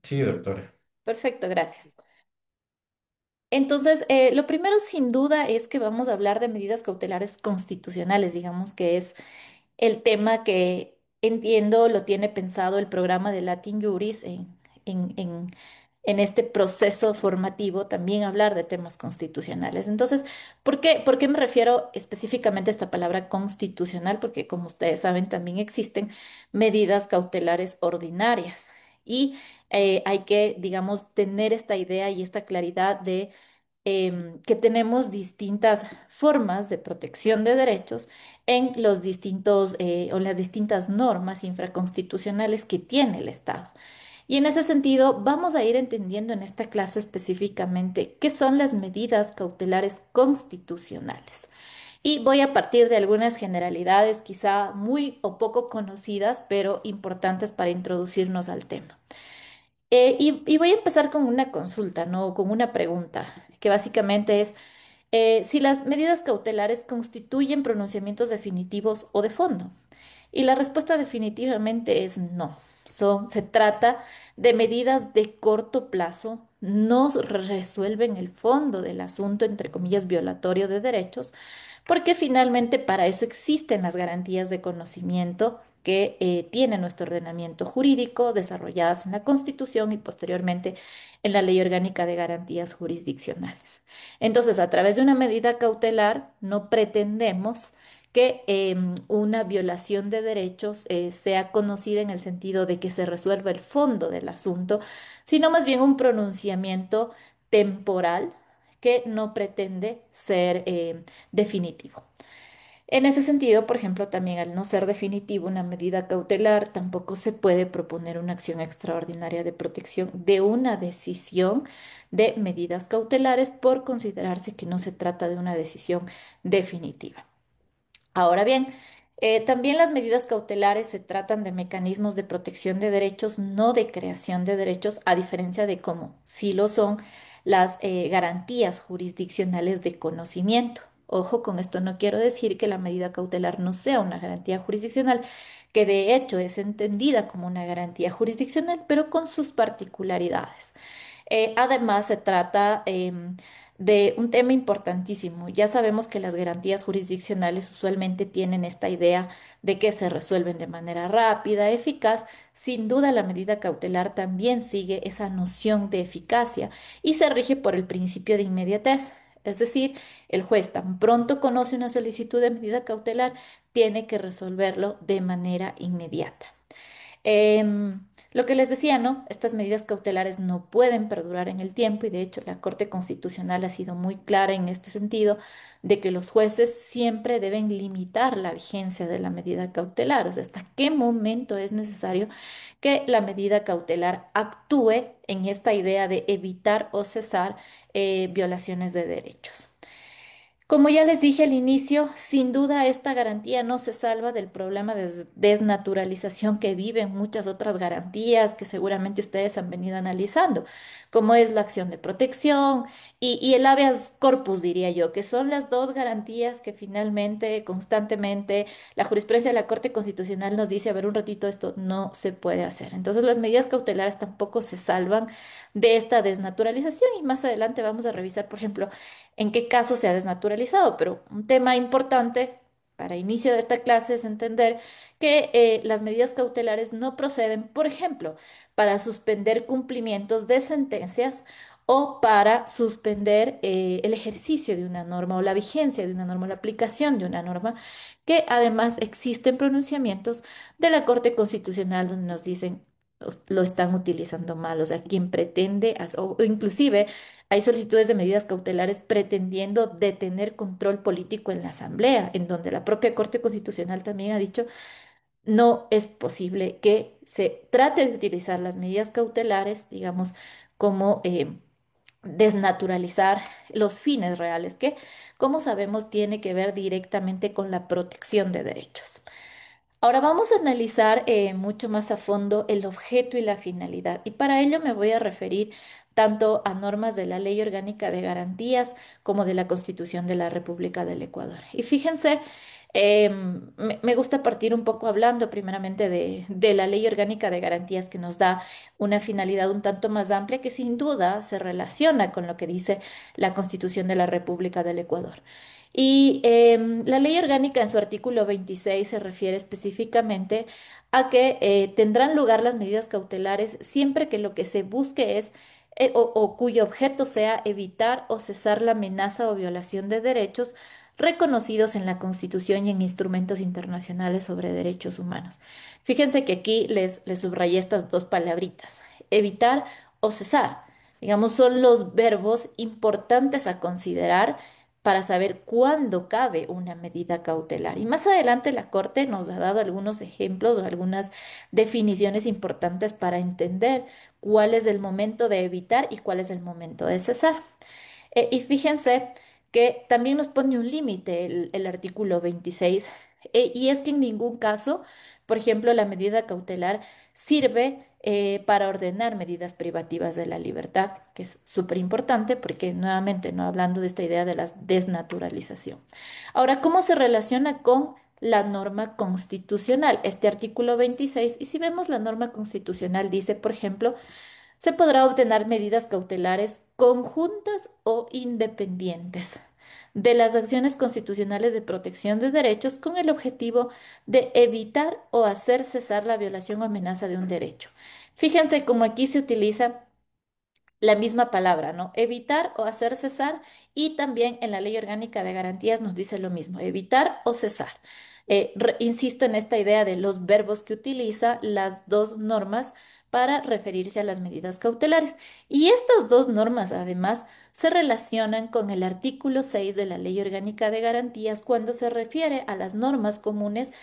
Sí, doctora. Perfecto, gracias. Entonces, lo primero sin duda es que vamos a hablar de medidas cautelares constitucionales, digamos que es el tema que entiendo lo tiene pensado el programa de Latin Juris en, en- en este proceso formativo, también hablar de temas constitucionales. Entonces, por qué me refiero específicamente a esta palabra constitucional? Porque como ustedes saben, también existen medidas cautelares ordinarias y hay que, digamos, tener esta idea y esta claridad de que tenemos distintas formas de protección de derechos en los distintos o las distintas normas infraconstitucionales que tiene el Estado. Y en ese sentido, vamos a ir entendiendo en esta clase específicamente qué son las medidas cautelares constitucionales. Y voy a partir de algunas generalidades quizá muy o poco conocidas, pero importantes para introducirnos al tema. Y voy a empezar con una consulta, ¿no? Con una pregunta, que básicamente es si las medidas cautelares constituyen pronunciamientos definitivos o de fondo. Y la respuesta definitivamente es no. Se trata de medidas de corto plazo, no resuelven el fondo del asunto, entre comillas, violatorio de derechos, porque finalmente para eso existen las garantías de conocimiento que tiene nuestro ordenamiento jurídico, desarrolladas en la Constitución y posteriormente en la Ley Orgánica de Garantías Jurisdiccionales. Entonces, a través de una medida cautelar, no pretendemos que una violación de derechos sea conocida en el sentido de que se resuelva el fondo del asunto, sino más bien un pronunciamiento temporal que no pretende ser definitivo. En ese sentido, por ejemplo, también al no ser definitivo una medida cautelar, tampoco se puede proponer una acción extraordinaria de protección de una decisión de medidas cautelares por considerarse que no se trata de una decisión definitiva. Ahora bien, también las medidas cautelares se tratan de mecanismos de protección de derechos, no de creación de derechos, a diferencia de cómo sí lo son las garantías jurisdiccionales de conocimiento. Ojo, con esto no quiero decir que la medida cautelar no sea una garantía jurisdiccional, que de hecho es entendida como una garantía jurisdiccional, pero con sus particularidades. Además, se trata de un tema importantísimo. Ya sabemos que las garantías jurisdiccionales usualmente tienen esta idea de que se resuelven de manera rápida, eficaz. Sin duda, la medida cautelar también sigue esa noción de eficacia y se rige por el principio de inmediatez. Es decir, el juez tan pronto conoce una solicitud de medida cautelar, tiene que resolverlo de manera inmediata. Lo que les decía, ¿no? Estas medidas cautelares no pueden perdurar en el tiempo y de hecho la Corte Constitucional ha sido muy clara en este sentido de que los jueces siempre deben limitar la vigencia de la medida cautelar, o sea, hasta qué momento es necesario que la medida cautelar actúe en esta idea de evitar o cesar violaciones de derechos. Como ya les dije al inicio, sin duda esta garantía no se salva del problema de desnaturalización que viven muchas otras garantías que seguramente ustedes han venido analizando, como es la acción de protección y el habeas corpus, diría yo, que son las dos garantías que finalmente, constantemente, la jurisprudencia de la Corte Constitucional nos dice, a ver, un ratito, esto no se puede hacer. Entonces, las medidas cautelares tampoco se salvan de esta desnaturalización y más adelante vamos a revisar, por ejemplo, en qué caso se ha desnaturalizado, pero un tema importante para inicio de esta clase es entender que las medidas cautelares no proceden, por ejemplo, para suspender cumplimientos de sentencias o para suspender el ejercicio de una norma o la vigencia de una norma o la aplicación de una norma, que además existen pronunciamientos de la Corte Constitucional donde nos dicen lo están utilizando mal, o sea, quien pretende, o inclusive hay solicitudes de medidas cautelares pretendiendo detener control político en la Asamblea, en donde la propia Corte Constitucional también ha dicho no es posible que se trate de utilizar las medidas cautelares, digamos, como desnaturalizar los fines reales, que, como sabemos, tiene que ver directamente con la protección de derechos. Ahora vamos a analizar mucho más a fondo el objeto y la finalidad. Y para ello me voy a referir tanto a normas de la Ley Orgánica de Garantías como de la Constitución de la República del Ecuador. Y fíjense Me gusta partir un poco hablando primeramente de la Ley Orgánica de Garantías que nos da una finalidad un tanto más amplia que sin duda se relaciona con lo que dice la Constitución de la República del Ecuador. Y la Ley Orgánica en su artículo 26 se refiere específicamente a que tendrán lugar las medidas cautelares siempre que lo que se busque es o cuyo objeto sea evitar o cesar la amenaza o violación de derechos reconocidos en la Constitución y en instrumentos internacionales sobre derechos humanos. Fíjense que aquí les subrayé estas dos palabritas, evitar o cesar. Digamos, son los verbos importantes a considerar para saber cuándo cabe una medida cautelar. Y más adelante la Corte nos ha dado algunos ejemplos o algunas definiciones importantes para entender cuál es el momento de evitar y cuál es el momento de cesar. Y fíjense que también nos pone un límite el artículo 26, y es que en ningún caso, por ejemplo, la medida cautelar sirve para ordenar medidas privativas de la libertad, que es súper importante porque nuevamente, no hablando de esta idea de la desnaturalización. Ahora, ¿cómo se relaciona con la norma constitucional? Este artículo 26, y si vemos la norma constitucional, dice, por ejemplo, se podrá obtener medidas cautelares conjuntas o independientes de las acciones constitucionales de protección de derechos con el objetivo de evitar o hacer cesar la violación o amenaza de un derecho. Fíjense cómo aquí se utiliza la misma palabra, ¿no? Evitar o hacer cesar, y también en la Ley Orgánica de Garantías nos dice lo mismo, evitar o cesar. Insisto en esta idea de los verbos que utiliza las dos normas para referirse a las medidas cautelares. Y estas dos normas, además, se relacionan con el artículo 6 de la Ley Orgánica de Garantías cuando se refiere a las normas comunes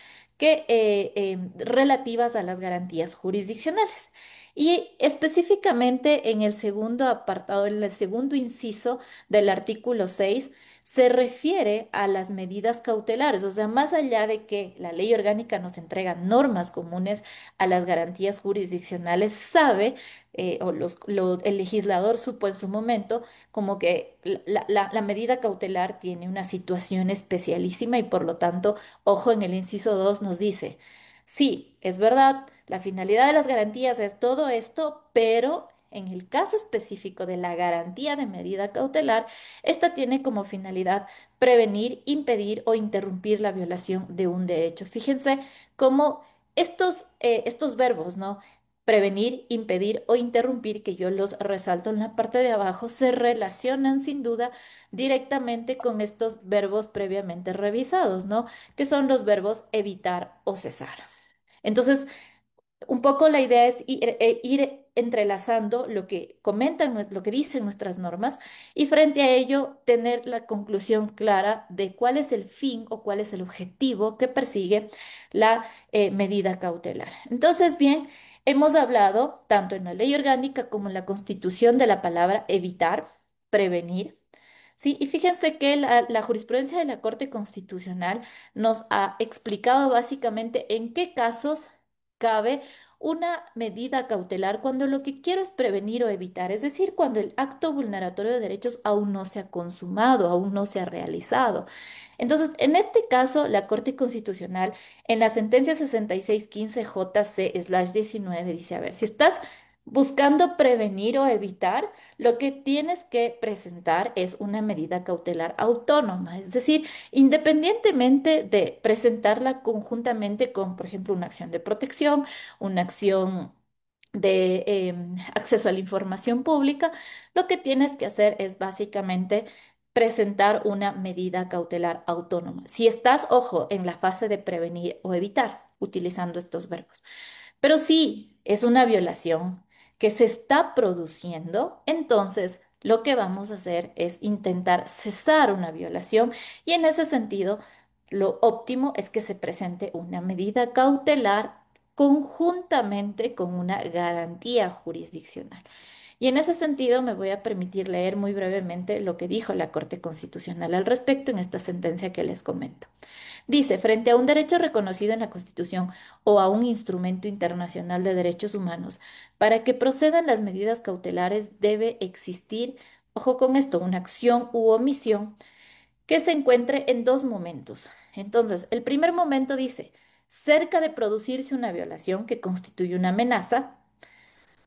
relativas a las garantías jurisdiccionales. Y específicamente en el segundo apartado, en el segundo inciso del artículo 6, se refiere a las medidas cautelares, o sea, más allá de que la ley orgánica nos entrega normas comunes a las garantías jurisdiccionales, sabe, el legislador supo en su momento como que la medida cautelar tiene una situación especialísima y por lo tanto, ojo, en el inciso 2 nos dice, sí, es verdad, la finalidad de las garantías es todo esto, pero en el caso específico de la garantía de medida cautelar, esta tiene como finalidad prevenir, impedir o interrumpir la violación de un derecho. Fíjense cómo estos verbos, ¿no? Prevenir, impedir o interrumpir, que yo los resalto en la parte de abajo, se relacionan sin duda directamente con estos verbos previamente revisados, ¿no? Que son los verbos evitar o cesar. Entonces, un poco la idea es ir entrelazando lo que comentan, lo que dicen nuestras normas, y frente a ello tener la conclusión clara de cuál es el fin o cuál es el objetivo que persigue la medida cautelar. Entonces, bien, hemos hablado tanto en la ley orgánica como en la Constitución de la palabra evitar, prevenir. Sí, y fíjense que la jurisprudencia de la Corte Constitucional nos ha explicado básicamente en qué casos cabe una medida cautelar cuando lo que quiero es prevenir o evitar, es decir, cuando el acto vulneratorio de derechos aún no se ha consumado, aún no se ha realizado. Entonces, en este caso, la Corte Constitucional, en la sentencia 6615 JC/19, dice, a ver, si estás buscando prevenir o evitar, lo que tienes que presentar es una medida cautelar autónoma, es decir, independientemente de presentarla conjuntamente con, por ejemplo, una acción de protección, una acción de acceso a la información pública, lo que tienes que hacer es básicamente presentar una medida cautelar autónoma. Si estás, ojo, en la fase de prevenir o evitar, utilizando estos verbos. Pero si es una violación que se está produciendo, entonces lo que vamos a hacer es intentar cesar una violación, y en ese sentido lo óptimo es que se presente una medida cautelar conjuntamente con una garantía jurisdiccional. Y en ese sentido me voy a permitir leer muy brevemente lo que dijo la Corte Constitucional al respecto en esta sentencia que les comento. Dice, frente a un derecho reconocido en la Constitución o a un instrumento internacional de derechos humanos, para que procedan las medidas cautelares debe existir, ojo con esto, una acción u omisión que se encuentre en dos momentos. Entonces, el primer momento dice, cerca de producirse una violación que constituye una amenaza,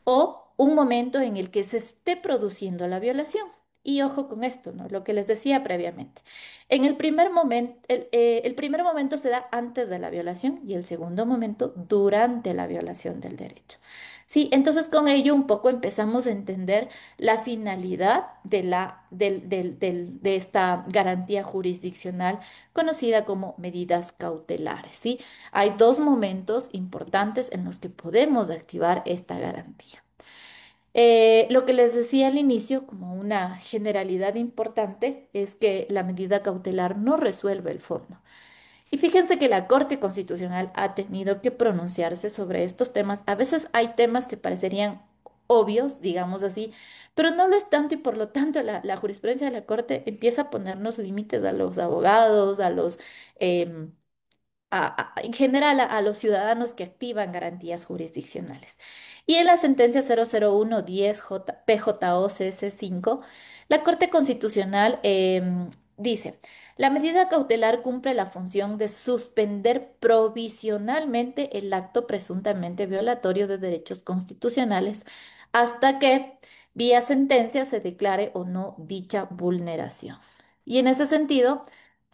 o un momento en el que se esté produciendo la violación. Y ojo con esto, ¿no? Lo que les decía previamente. En el primer momento, el primer momento se da antes de la violación y el segundo momento durante la violación del derecho. Sí, entonces con ello un poco empezamos a entender la finalidad de esta garantía jurisdiccional conocida como medidas cautelares, ¿sí? Hay dos momentos importantes en los que podemos activar esta garantía. Lo que les decía al inicio, como una generalidad importante, es que la medida cautelar no resuelve el fondo. Y fíjense que la Corte Constitucional ha tenido que pronunciarse sobre estos temas. A veces hay temas que parecerían obvios, digamos así, pero no lo es tanto y por lo tanto la jurisprudencia de la Corte empieza a ponernos límites a los abogados, a los em, en general a los ciudadanos que activan garantías jurisdiccionales. Y en la sentencia 00110 PJOCS5, la Corte Constitucional dice, la medida cautelar cumple la función de suspender provisionalmente el acto presuntamente violatorio de derechos constitucionales hasta que, vía sentencia, se declare o no dicha vulneración. Y en ese sentido,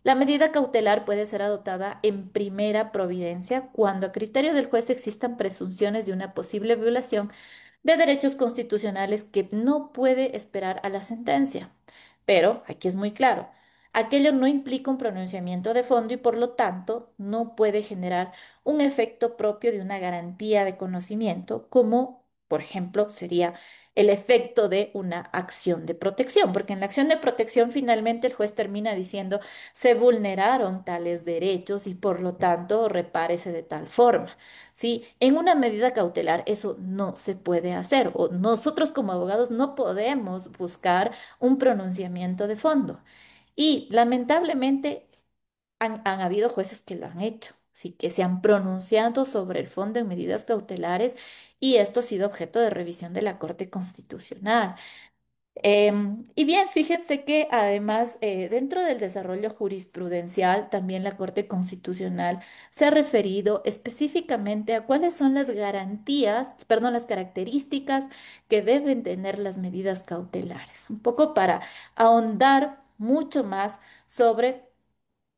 la medida cautelar puede ser adoptada en primera providencia cuando a criterio del juez existan presunciones de una posible violación de derechos constitucionales que no puede esperar a la sentencia. Pero, aquí es muy claro, aquello no implica un pronunciamiento de fondo y por lo tanto no puede generar un efecto propio de una garantía de conocimiento como, por ejemplo, sería el efecto de una acción de protección, porque en la acción de protección finalmente el juez termina diciendo se vulneraron tales derechos y por lo tanto repárese de tal forma. ¿Sí? En una medida cautelar eso no se puede hacer o nosotros como abogados no podemos buscar un pronunciamiento de fondo. Y lamentablemente han habido jueces que lo han hecho, sí, que se han pronunciado sobre el fondo en medidas cautelares y esto ha sido objeto de revisión de la Corte Constitucional. Y bien, fíjense que además dentro del desarrollo jurisprudencial, también la Corte Constitucional se ha referido específicamente a cuáles son las garantías, perdón, las características que deben tener las medidas cautelares, un poco para ahondar mucho más sobre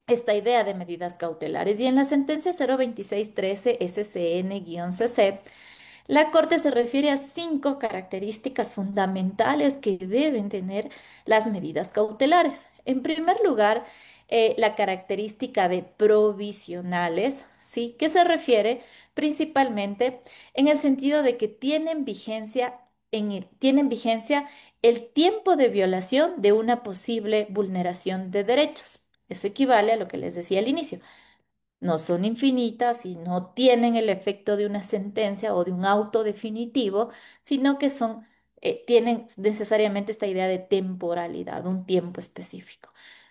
esta idea de medidas cautelares. Y en la sentencia 02613 SCN-CC, la Corte se refiere a cinco características fundamentales que deben tener las medidas cautelares. En primer lugar, la característica de provisionales, ¿sí? Que se refiere principalmente en el sentido de que tienen vigencia el tiempo de violación de una posible vulneración de derechos. Eso equivale a lo que les decía al inicio, no son infinitas y no tienen el efecto de una sentencia o de un auto definitivo, sino que tienen necesariamente esta idea de temporalidad, un tiempo específico.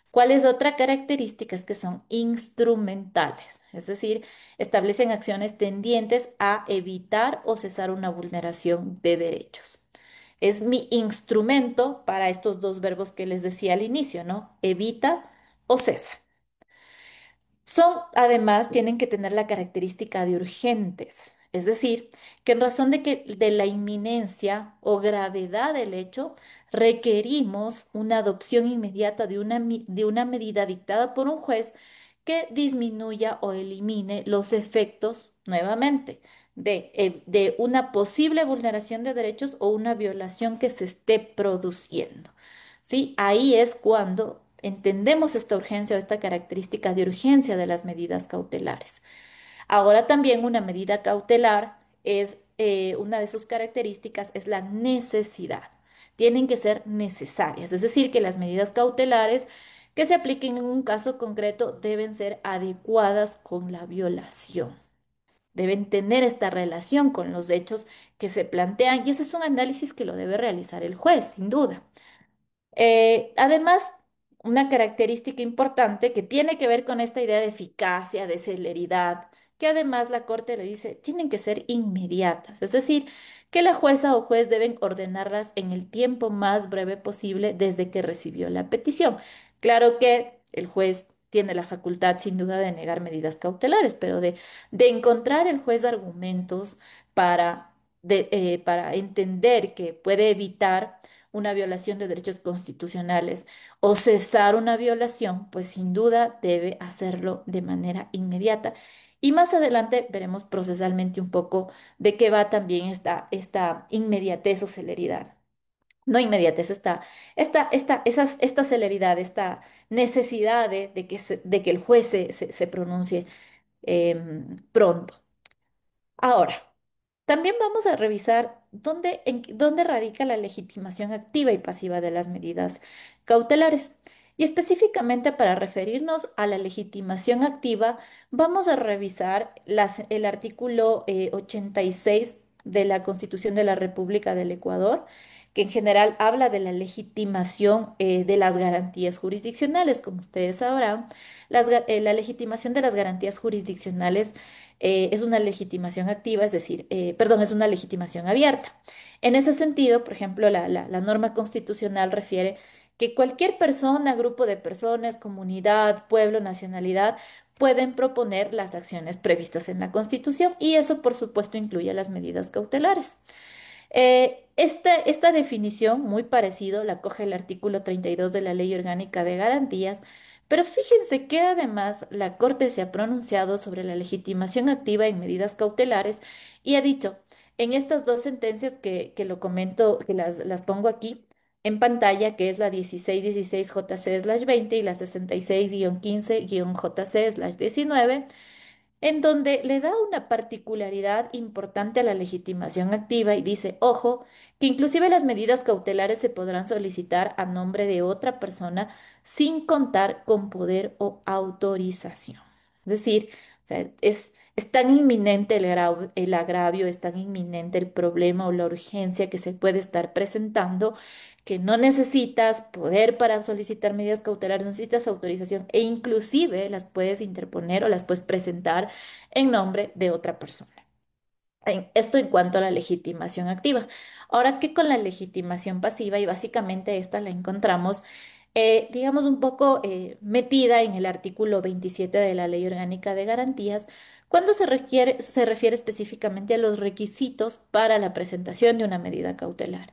¿Cuál es otra característica? Es que son instrumentales, es decir, establecen acciones tendientes a evitar o cesar una vulneración de derechos. Es mi instrumento para estos dos verbos que les decía al inicio, ¿no? Evita o cesa. Además, tienen que tener la característica de urgentes, es decir, que en razón de la inminencia o gravedad del hecho, requerimos una adopción inmediata de una medida dictada por un juez que disminuya o elimine los efectos, nuevamente, de una posible vulneración de derechos o una violación que se esté produciendo. ¿Sí? Ahí es cuando entendemos esta urgencia o esta característica de urgencia de las medidas cautelares. Ahora también una medida cautelar una de sus características es la necesidad. Tienen que ser necesarias, es decir, que las medidas cautelares que se apliquen en un caso concreto deben ser adecuadas con la violación. Deben tener esta relación con los hechos que se plantean y ese es un análisis que lo debe realizar el juez, sin duda. Además, una característica importante que tiene que ver con esta idea de eficacia, de celeridad, que además la Corte le dice, tienen que ser inmediatas, es decir, que la jueza o juez deben ordenarlas en el tiempo más breve posible desde que recibió la petición. Claro que el juez tiene la facultad sin duda de negar medidas cautelares, pero de encontrar el juez argumentos para, para entender que puede evitar una violación de derechos constitucionales o cesar una violación, pues sin duda debe hacerlo de manera inmediata. Y más adelante veremos procesalmente un poco de qué va también esta inmediatez o celeridad. No inmediatez, esta celeridad, esta necesidad de que el juez se pronuncie pronto. Ahora. También vamos a revisar dónde radica la legitimación activa y pasiva de las medidas cautelares. Y específicamente para referirnos a la legitimación activa, vamos a revisar el artículo 86 de la Constitución de la República del Ecuador, que en general habla de la legitimación de las garantías jurisdiccionales. Como ustedes sabrán, la legitimación de las garantías jurisdiccionales es una legitimación activa, es decir, perdón, es una legitimación abierta. En ese sentido, por ejemplo, la norma constitucional refiere que cualquier persona, grupo de personas, comunidad, pueblo, nacionalidad, pueden proponer las acciones previstas en la Constitución y eso, por supuesto, incluye las medidas cautelares. Esta definición, muy parecido, la coge el artículo 32 de la Ley Orgánica de Garantías, pero fíjense que además la Corte se ha pronunciado sobre la legitimación activa en medidas cautelares y ha dicho, en estas dos sentencias que lo comento, que las pongo aquí en pantalla, que es la 1616-JC/20 y la 66-15-JC/19, en donde le da una particularidad importante a la legitimación activa y dice, ojo, que inclusive las medidas cautelares se podrán solicitar a nombre de otra persona sin contar con poder o autorización. Es decir, o sea, es tan inminente el agravio, es tan inminente el problema o la urgencia que se puede estar presentando que no necesitas poder para solicitar medidas cautelares, no necesitas autorización e inclusive las puedes interponer o las puedes presentar en nombre de otra persona. Esto en cuanto a la legitimación activa. Ahora, ¿qué con la legitimación pasiva? Y básicamente esta la encontramos, digamos, un poco metida en el artículo 27 de la Ley Orgánica de Garantías, cuando se refiere específicamente a los requisitos para la presentación de una medida cautelar.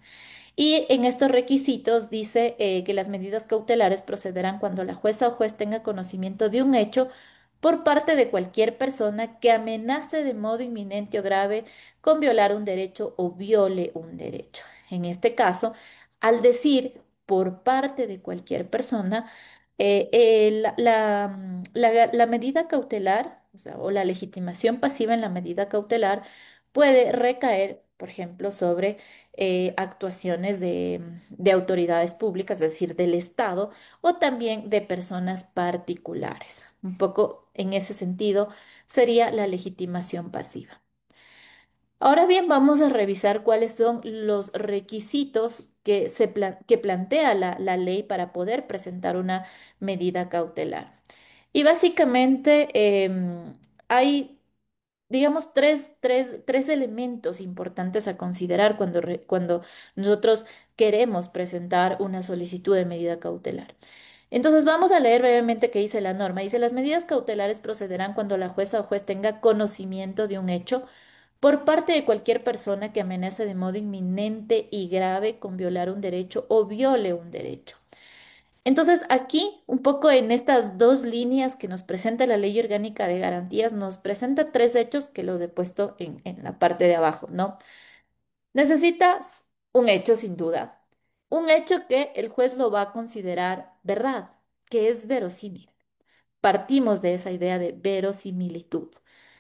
Y en estos requisitos dice que las medidas cautelares procederán cuando la jueza o juez tenga conocimiento de un hecho por parte de cualquier persona que amenace de modo inminente o grave con violar un derecho o viole un derecho. En este caso, al decir por parte de cualquier persona, la medida cautelar, o sea, o la legitimación pasiva en la medida cautelar puede recaer, por ejemplo, sobre actuaciones de autoridades públicas, es decir, del Estado, o también de personas particulares. Un poco en ese sentido sería la legitimación pasiva. Ahora bien, vamos a revisar cuáles son los requisitos que plantea la ley para poder presentar una medida cautelar. Y básicamente hay, digamos, tres elementos importantes a considerar cuando nosotros queremos presentar una solicitud de medida cautelar. Entonces vamos a leer brevemente qué dice la norma. Dice, las medidas cautelares procederán cuando la jueza o juez tenga conocimiento de un hecho por parte de cualquier persona que amenace de modo inminente y grave con violar un derecho o viole un derecho. Entonces, aquí, un poco en estas dos líneas que nos presenta la Ley Orgánica de Garantías, nos presenta tres hechos que los he puesto en la parte de abajo, ¿no? Necesitas un hecho sin duda, un hecho que el juez lo va a considerar verdad, que es verosímil. Partimos de esa idea de verosimilitud,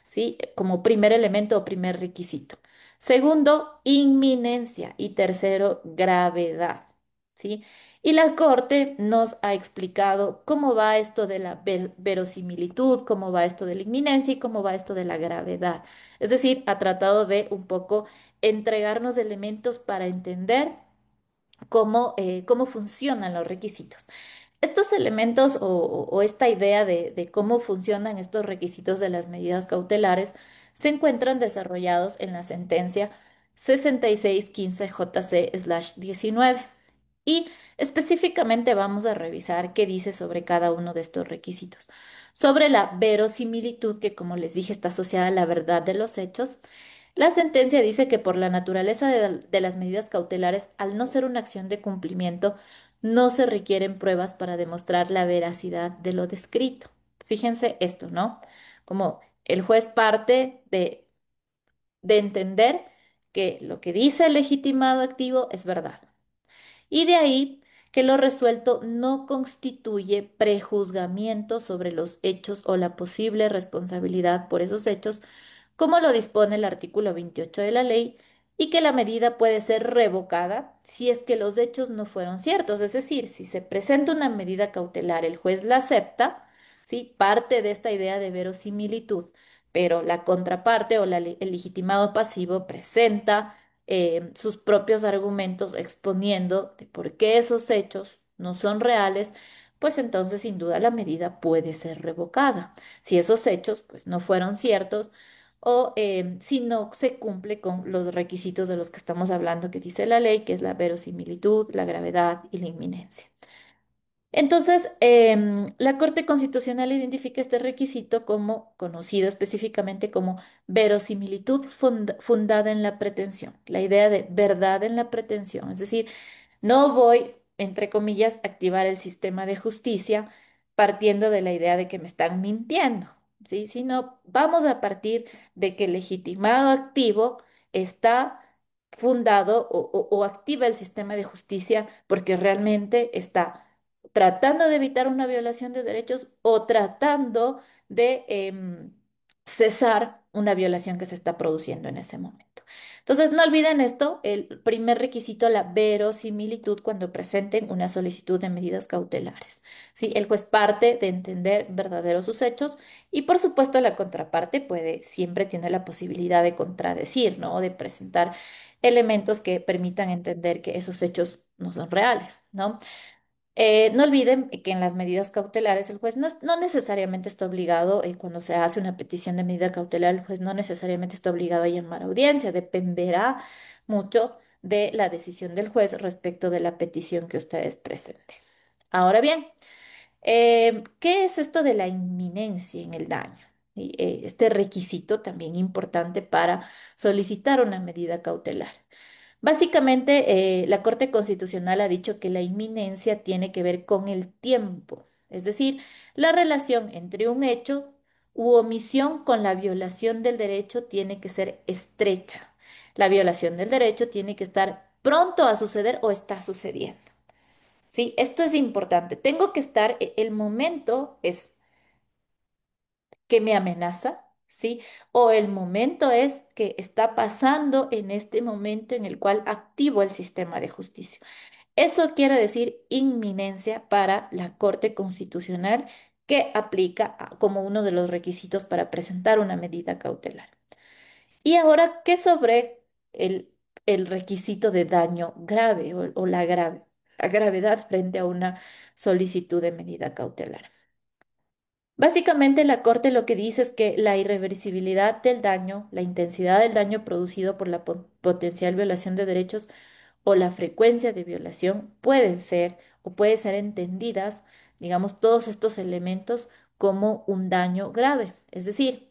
¿sí? Como primer elemento o primer requisito. Segundo, inminencia. Y tercero, gravedad, ¿sí? Y la Corte nos ha explicado cómo va esto de la verosimilitud, cómo va esto de la inminencia y cómo va esto de la gravedad. Es decir, ha tratado de un poco entregarnos elementos para entender cómo funcionan los requisitos. Estos elementos o esta idea de cómo funcionan estos requisitos de las medidas cautelares se encuentran desarrollados en la sentencia 6615 JC/19. Y específicamente vamos a revisar qué dice sobre cada uno de estos requisitos. Sobre la verosimilitud, que como les dije está asociada a la verdad de los hechos, la sentencia dice que por la naturaleza de las medidas cautelares, al no ser una acción de cumplimiento, no se requieren pruebas para demostrar la veracidad de lo descrito. Fíjense esto, ¿no? Como el juez parte de entender que lo que dice el legitimado activo es verdad. Y de ahí que lo resuelto no constituye prejuzgamiento sobre los hechos o la posible responsabilidad por esos hechos, como lo dispone el artículo 28 de la ley, y que la medida puede ser revocada si es que los hechos no fueron ciertos. Es decir, si se presenta una medida cautelar, el juez la acepta, ¿sí? Parte de esta idea de verosimilitud, pero la contraparte o el legitimado pasivo presenta sus propios argumentos exponiendo de por qué esos hechos no son reales, pues entonces sin duda la medida puede ser revocada. Si esos hechos pues no fueron ciertos o si no se cumple con los requisitos de los que estamos hablando que dice la ley, que es la verosimilitud, la gravedad y la inminencia. Entonces, la Corte Constitucional identifica este requisito como conocido específicamente como verosimilitud fundada en la pretensión, la idea de verdad en la pretensión, es decir, no voy, entre comillas, a activar el sistema de justicia partiendo de la idea de que me están mintiendo, ¿sí? Sino vamos a partir de que el legitimado activo está fundado o activa el sistema de justicia porque realmente está tratando de evitar una violación de derechos o tratando de cesar una violación que se está produciendo en ese momento. Entonces, no olviden esto, el primer requisito, la verosimilitud cuando presenten una solicitud de medidas cautelares. ¿Sí? El juez parte de entender verdaderos sus hechos y, por supuesto, la contraparte puede, siempre tiene la posibilidad de contradecir, ¿no? De presentar elementos que permitan entender que esos hechos no son reales, ¿no? No olviden que en las medidas cautelares el juez no necesariamente está obligado, cuando se hace una petición de medida cautelar, el juez no necesariamente está obligado a llamar a audiencia, dependerá mucho de la decisión del juez respecto de la petición que ustedes presenten. Ahora bien, ¿qué es esto de la inminencia en el daño? Y, este requisito también importante para solicitar una medida cautelar. Básicamente, la Corte Constitucional ha dicho que la inminencia tiene que ver con el tiempo, es decir, la relación entre un hecho u omisión con la violación del derecho tiene que ser estrecha. La violación del derecho tiene que estar pronto a suceder o está sucediendo. ¿Sí? Esto es importante. Tengo que estar, el momento es que me amenaza, ¿sí? O el momento es que está pasando en este momento en el cual activo el sistema de justicia. Eso quiere decir inminencia para la Corte Constitucional que aplica como uno de los requisitos para presentar una medida cautelar. Y ahora, ¿qué sobre el, el requisito de daño grave o la gravedad frente a una solicitud de medida cautelar? Básicamente, la Corte lo que dice es que la irreversibilidad del daño, la intensidad del daño producido por la potencial violación de derechos o la frecuencia de violación pueden ser o pueden ser entendidas, digamos, todos estos elementos como un daño grave. Es decir,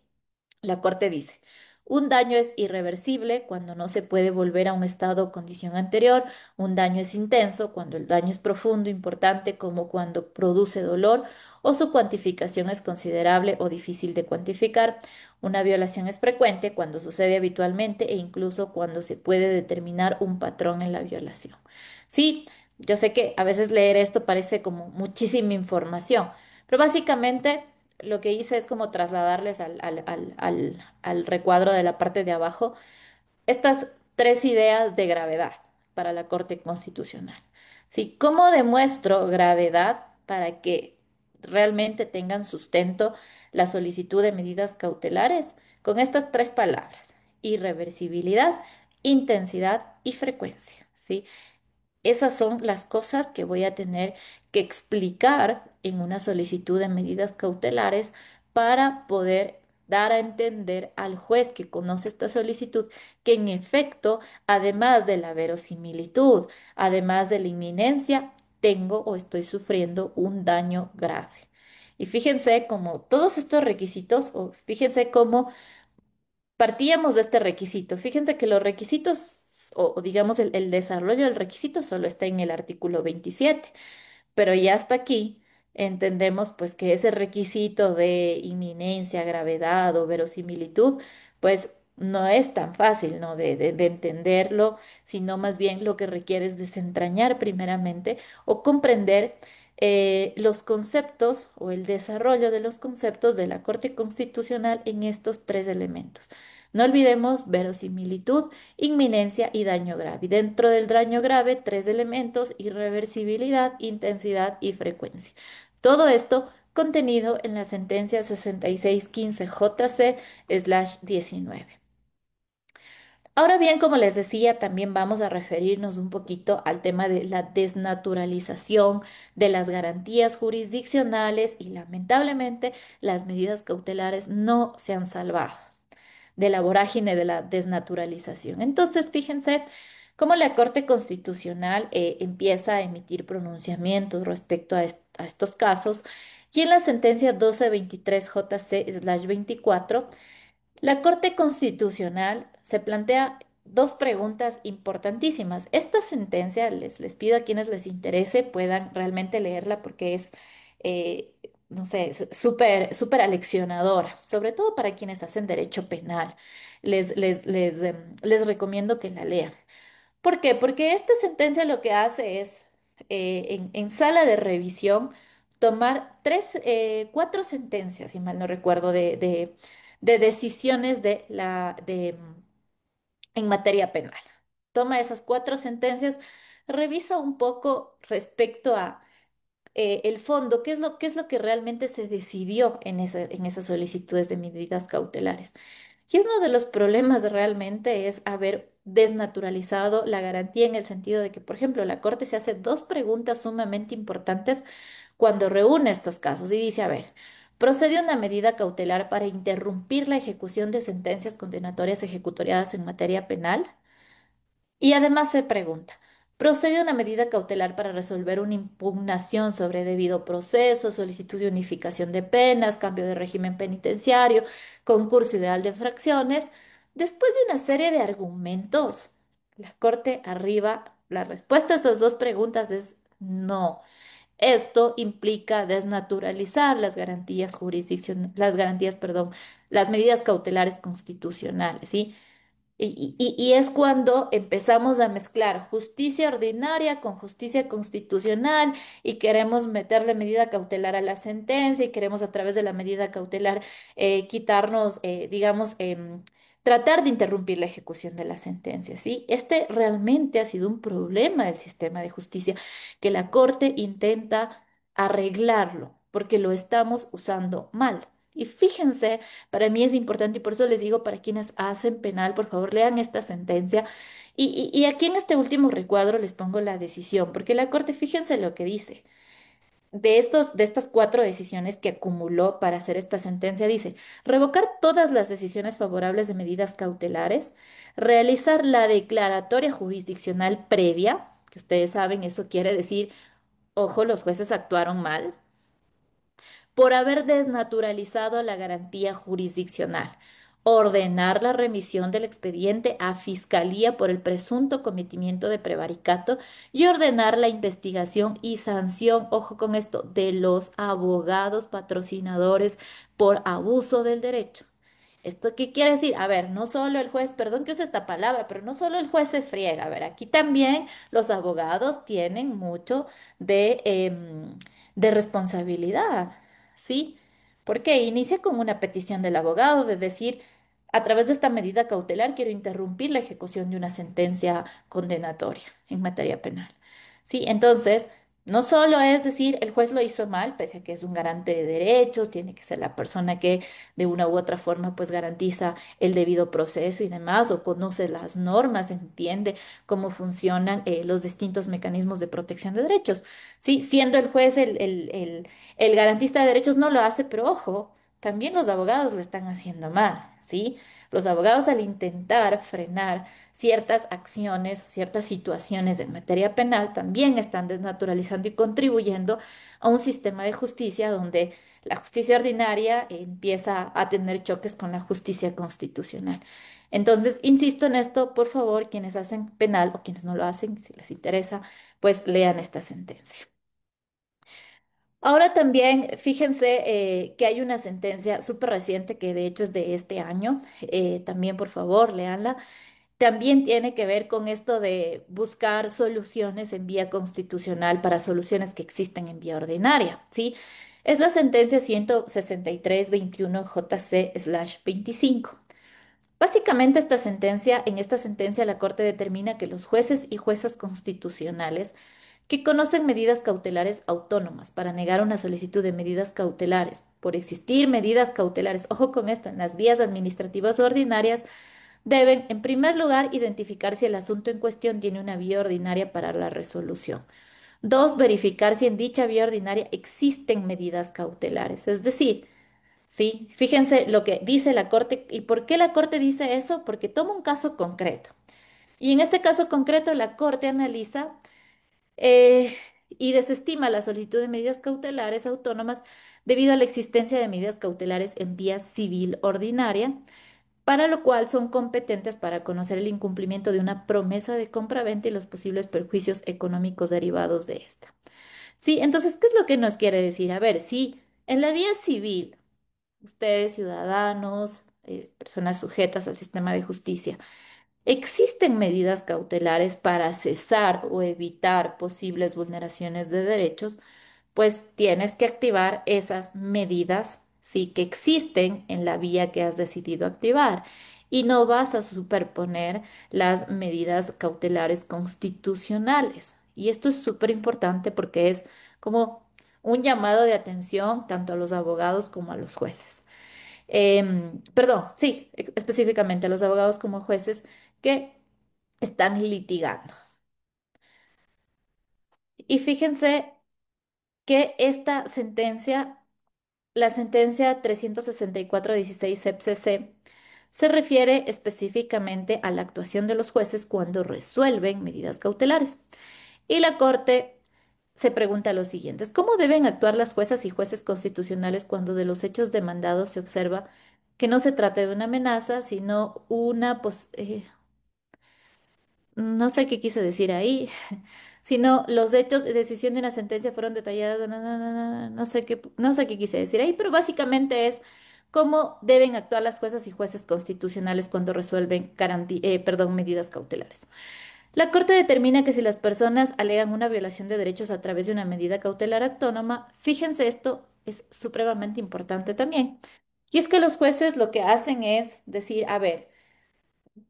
la Corte dice, un daño es irreversible cuando no se puede volver a un estado o condición anterior, un daño es intenso cuando el daño es profundo, importante, como cuando produce dolor o su cuantificación es considerable o difícil de cuantificar. Una violación es frecuente cuando sucede habitualmente e incluso cuando se puede determinar un patrón en la violación. Sí, yo sé que a veces leer esto parece como muchísima información, pero básicamente lo que hice es como trasladarles al recuadro de la parte de abajo estas tres ideas de gravedad para la Corte Constitucional. ¿Sí? ¿Cómo demuestro gravedad para que realmente tengan sustento la solicitud de medidas cautelares? Con estas tres palabras: irreversibilidad, intensidad y frecuencia. ¿Sí? Esas son las cosas que voy a tener que explicar en una solicitud de medidas cautelares para poder dar a entender al juez que conoce esta solicitud que en efecto, además de la verosimilitud, además de la inminencia, tengo o estoy sufriendo un daño grave. Y fíjense cómo todos estos requisitos, o fíjense cómo partíamos de este requisito. Fíjense que los requisitos, o digamos el desarrollo del requisito solo está en el artículo 27. Pero ya hasta aquí entendemos pues que ese requisito de inminencia, gravedad o verosimilitud, pues no es tan fácil, ¿no? De entenderlo, sino más bien lo que requiere es desentrañar primeramente o comprender los conceptos o el desarrollo de los conceptos de la Corte Constitucional en estos tres elementos. No olvidemos verosimilitud, inminencia y daño grave. Y dentro del daño grave, tres elementos: irreversibilidad, intensidad y frecuencia. Todo esto contenido en la sentencia 6615 JC/19. Ahora bien, como les decía, también vamos a referirnos un poquito al tema de la desnaturalización de las garantías jurisdiccionales y lamentablemente las medidas cautelares no se han salvado de la vorágine de la desnaturalización. Entonces, fíjense cómo la Corte Constitucional empieza a emitir pronunciamientos respecto a estos casos y en la sentencia 1223 JC/24 la Corte Constitucional se plantea dos preguntas importantísimas. Esta sentencia, les pido a quienes les interese puedan realmente leerla porque es, eh, no sé, súper aleccionadora, sobre todo para quienes hacen derecho penal. Les recomiendo que la lean. ¿Por qué? Porque esta sentencia lo que hace es, en sala de revisión, tomar cuatro sentencias, si mal no recuerdo, de decisiones en materia penal. Toma esas cuatro sentencias, revisa un poco respecto a el fondo, qué es lo que realmente se decidió en esas solicitudes de medidas cautelares. Y uno de los problemas realmente es haber desnaturalizado la garantía en el sentido de que, por ejemplo, la Corte se hace dos preguntas sumamente importantes cuando reúne estos casos y dice, a ver, procede una medida cautelar para interrumpir la ejecución de sentencias condenatorias ejecutoriadas en materia penal. Y además se pregunta, ¿procede una medida cautelar para resolver una impugnación sobre debido proceso, solicitud de unificación de penas, cambio de régimen penitenciario, concurso ideal de infracciones? Después de una serie de argumentos, la Corte arriba, la respuesta a estas dos preguntas es no. Esto implica desnaturalizar las garantías perdón, las medidas cautelares constitucionales, ¿sí? Y es cuando empezamos a mezclar justicia ordinaria con justicia constitucional y queremos meterle medida cautelar a la sentencia y queremos a través de la medida cautelar quitarnos, digamos, tratar de interrumpir la ejecución de la sentencia, ¿sí? Este realmente ha sido un problema del sistema de justicia que la Corte intenta arreglarlo porque lo estamos usando mal. Y fíjense, para mí es importante y por eso les digo, para quienes hacen penal, por favor, lean esta sentencia. Y aquí en este último recuadro les pongo la decisión, porque la Corte, fíjense lo que dice. De estas cuatro decisiones que acumuló para hacer esta sentencia, dice, revocar todas las decisiones favorables de medidas cautelares, realizar la declaratoria jurisdiccional previa, que ustedes saben, eso quiere decir, ojo, los jueces actuaron mal por haber desnaturalizado la garantía jurisdiccional, ordenar la remisión del expediente a Fiscalía por el presunto cometimiento de prevaricato y ordenar la investigación y sanción, ojo con esto, de los abogados patrocinadores por abuso del derecho. ¿Esto qué quiere decir? A ver, no solo el juez, perdón que use esta palabra, pero no solo el juez se friega. A ver, aquí también los abogados tienen mucho de responsabilidad, ¿sí? Porque inicia con una petición del abogado de decir, a través de esta medida cautelar quiero interrumpir la ejecución de una sentencia condenatoria en materia penal. ¿Sí? Entonces, no solo es decir, el juez lo hizo mal, pese a que es un garante de derechos, tiene que ser la persona que de una u otra forma pues garantiza el debido proceso y demás, o conoce las normas, entiende cómo funcionan los distintos mecanismos de protección de derechos. Sí, siendo el juez el garantista de derechos no lo hace, pero ojo, también los abogados lo están haciendo mal, ¿sí? Los abogados al intentar frenar ciertas acciones o ciertas situaciones en materia penal también están desnaturalizando y contribuyendo a un sistema de justicia donde la justicia ordinaria empieza a tener choques con la justicia constitucional. Entonces, insisto en esto, por favor, quienes hacen penal o quienes no lo hacen, si les interesa, pues lean esta sentencia. Ahora también, fíjense que hay una sentencia súper reciente que de hecho es de este año. También, por favor, léanla. También tiene que ver con esto de buscar soluciones en vía constitucional para soluciones que existen en vía ordinaria, ¿sí? Es la sentencia 163-21 JC/25. Básicamente en esta sentencia la Corte determina que los jueces y juezas constitucionales que conocen medidas cautelares autónomas para negar una solicitud de medidas cautelares por existir medidas cautelares, ojo con esto, en las vías administrativas ordinarias, deben, en primer lugar, identificar si el asunto en cuestión tiene una vía ordinaria para la resolución. Dos, verificar si en dicha vía ordinaria existen medidas cautelares, es decir, sí, fíjense lo que dice la Corte. ¿Y por qué la Corte dice eso? Porque toma un caso concreto. Y en este caso concreto, la Corte analiza eh, y desestima la solicitud de medidas cautelares autónomas debido a la existencia de medidas cautelares en vía civil ordinaria, para lo cual son competentes para conocer el incumplimiento de una promesa de compraventa y los posibles perjuicios económicos derivados de esta. Sí, entonces, ¿qué es lo que nos quiere decir? A ver, si en la vía civil ustedes, ciudadanos, personas sujetas al sistema de justicia, existen medidas cautelares para cesar o evitar posibles vulneraciones de derechos, pues tienes que activar esas medidas, sí, que existen en la vía que has decidido activar. Y no vas a superponer las medidas cautelares constitucionales. Y esto es súper importante porque es como un llamado de atención tanto a los abogados como a los jueces. Perdón, sí, específicamente a los abogados como jueces que están litigando. Y fíjense que esta sentencia, la sentencia 364/16 CEP-CC, se refiere específicamente a la actuación de los jueces cuando resuelven medidas cautelares. Y la Corte se pregunta lo siguiente: ¿cómo deben actuar las juezas y jueces constitucionales cuando de los hechos demandados se observa que no se trata de una amenaza, sino no sé qué quise decir ahí, sino los hechos de decisión de una sentencia fueron detallados, no sé qué quise decir ahí, pero básicamente es cómo deben actuar las juezas y jueces constitucionales cuando resuelven medidas cautelares. La Corte determina que si las personas alegan una violación de derechos a través de una medida cautelar autónoma, fíjense, esto es supremamente importante también, y es que los jueces lo que hacen es decir, a ver,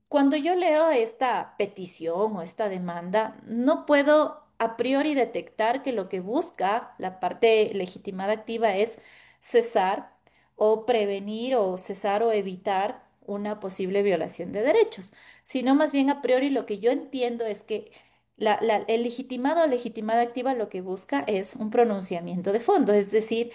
cuando yo leo esta petición o esta demanda, no puedo a priori detectar que lo que busca la parte legitimada activa es cesar o prevenir o cesar o evitar una posible violación de derechos, sino más bien a priori lo que yo entiendo es que el legitimado o legitimada activa lo que busca es un pronunciamiento de fondo, es decir,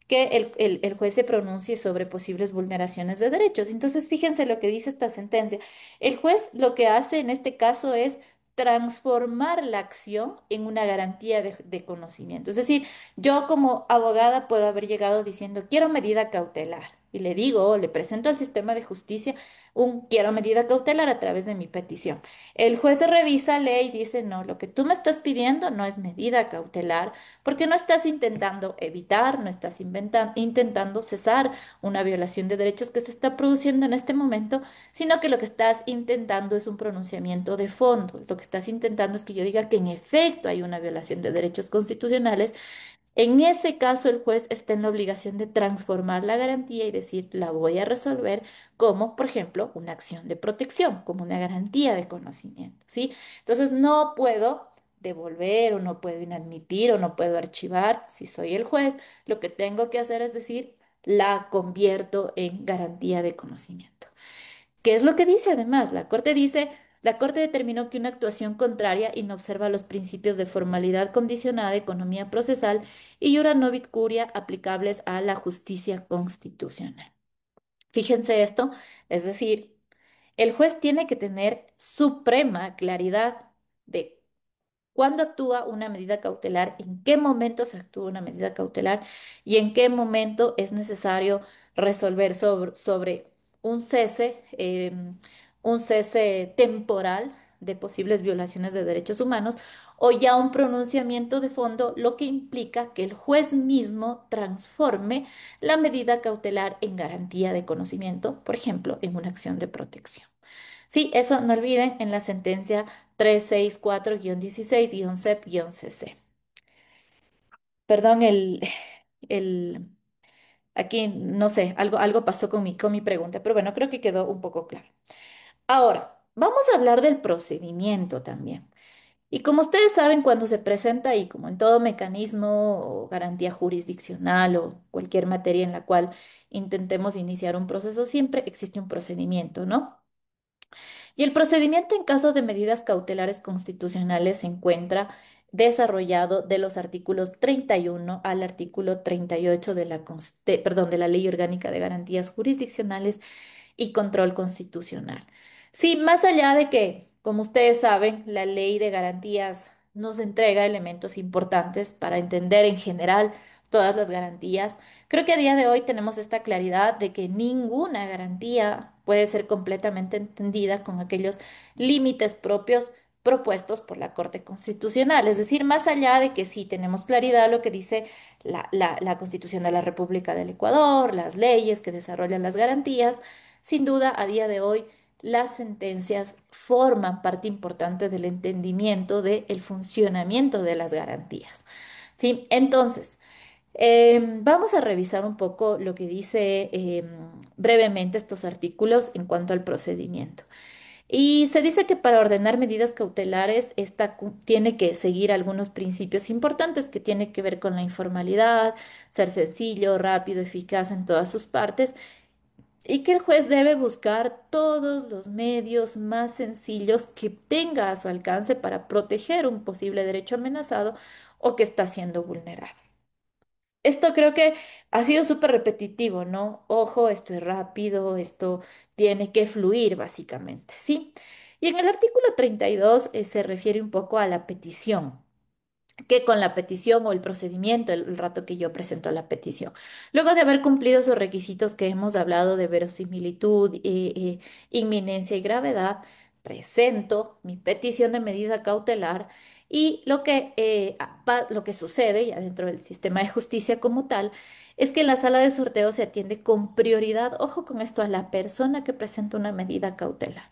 que el juez se pronuncie sobre posibles vulneraciones de derechos. Entonces, fíjense lo que dice esta sentencia. El juez lo que hace en este caso es transformar la acción en una garantía de conocimiento. Es decir, yo como abogada puedo haber llegado diciendo, quiero medida cautelar. Y le digo, le presento al sistema de justicia un quiero medida cautelar a través de mi petición. El juez revisa, lee y dice, no, lo que tú me estás pidiendo no es medida cautelar, porque no estás intentando evitar, no estás intentando cesar una violación de derechos que se está produciendo en este momento, sino que lo que estás intentando es un pronunciamiento de fondo. Lo que estás intentando es que yo diga que en efecto hay una violación de derechos constitucionales. En ese caso, el juez está en la obligación de transformar la garantía y decir, la voy a resolver como, por ejemplo, una acción de protección, como una garantía de conocimiento, ¿sí? Entonces, no puedo devolver o no puedo inadmitir o no puedo archivar. Si soy el juez, lo que tengo que hacer es decir, la convierto en garantía de conocimiento. ¿Qué es lo que dice además? La Corte dice, La Corte determinó que una actuación contraria inobserva los principios de formalidad condicionada, economía procesal y iura novit curia aplicables a la justicia constitucional. Fíjense esto, es decir, el juez tiene que tener suprema claridad de cuándo actúa una medida cautelar, en qué momento se actúa una medida cautelar y en qué momento es necesario resolver sobre un cese temporal de posibles violaciones de derechos humanos o ya un pronunciamiento de fondo, lo que implica que el juez mismo transforme la medida cautelar en garantía de conocimiento, por ejemplo, en una acción de protección. Sí, eso no olviden en la sentencia 364-16-CEP-CC. Perdón, el, aquí no sé, algo pasó con mi pregunta, pero bueno, creo que quedó un poco claro. Ahora, vamos a hablar del procedimiento también. Y como ustedes saben, cuando se presenta y como en todo mecanismo o garantía jurisdiccional o cualquier materia en la cual intentemos iniciar un proceso, siempre existe un procedimiento, ¿no? Y el procedimiento en caso de medidas cautelares constitucionales se encuentra desarrollado de los artículos 31 al artículo 38 de la Ley Orgánica de Garantías Jurisdiccionales y Control Constitucional. Sí, más allá de que, como ustedes saben, la Ley de Garantías nos entrega elementos importantes para entender en general todas las garantías. Creo que a día de hoy tenemos esta claridad de que ninguna garantía puede ser completamente entendida con aquellos límites propios propuestos por la Corte Constitucional. Es decir, más allá de que sí tenemos claridad lo que dice la Constitución de la República del Ecuador, las leyes que desarrollan las garantías, sin duda a día de hoy las sentencias forman parte importante del entendimiento del funcionamiento de las garantías. ¿Sí? Entonces, vamos a revisar un poco lo que dice brevemente estos artículos en cuanto al procedimiento. Y se dice que para ordenar medidas cautelares, esta tiene que seguir algunos principios importantes que tienen que ver con la informalidad, ser sencillo, rápido, eficaz en todas sus partes, y que el juez debe buscar todos los medios más sencillos que tenga a su alcance para proteger un posible derecho amenazado o que está siendo vulnerado. Esto creo que ha sido súper repetitivo, ¿no? Ojo, esto es rápido, esto tiene que fluir básicamente, ¿sí? Y en el artículo 32 se refiere un poco a la petición que con la petición o el procedimiento, el rato que yo presento la petición. Luego de haber cumplido esos requisitos que hemos hablado de verosimilitud, inminencia y gravedad, presento mi petición de medida cautelar y lo que sucede ya dentro del sistema de justicia como tal es que en la sala de sorteo se atiende con prioridad, ojo con esto, a la persona que presenta una medida cautelar.